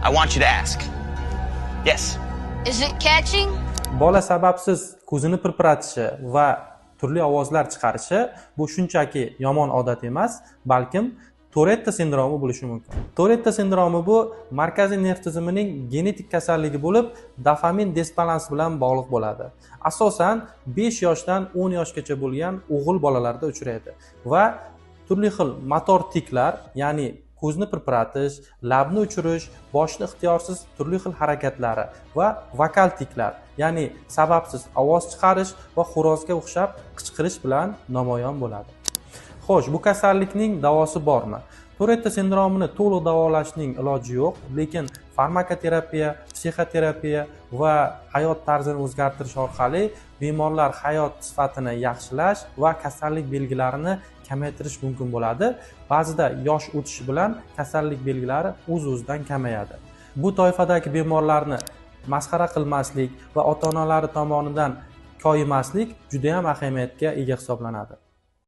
I want you to ask. Yes. Is it catching? Bola sababsiz ko'zini pirpiratishi va turli ovozlar chiqarishi bu shunchaki yomon odat emas, balkim Tourette sindromi bo'lishi mumkin. Tourette sindromi bu markaziy nerv tizimining genetik kasalligi bo'lib, dopamin disbalansi bilan bog'liq bo'ladi. Asosan 5 yoshdan 10 yoshgacha bo'lgan o'g'il bolalarda uchraydi va turli xil motor tiklar, ya'ni ko'zni pirpiratish, labni uchirish, boshni ixtiyorsiz turli xil harakatlari va vokal tiklar, ya'ni sababsiz ovoz chiqarish va xo'rozga o'xshab qichqirish bilan namoyon bo'ladi. Xo'sh, bu kasallikning davosi bormi? Tourette sindromini to'liq davolashning iloji yo'q, lekin farmakoterapiya, psixoterapiya va hayot tarzini o'zgartirish orqali bemorlar hayot sifatini yaxshilash va kasallik belgilarini kamaytirish mumkin bo'ladi. Ba'zida yosh o'tishi bilan kasallik belgilari o'z-o'zidan kamayadi. Bu toifadagi bemorlarni masxara qilmaslik va ota-onalari tomonidan koyimaslik juda ham ahamiyatga ega hisoblanadi.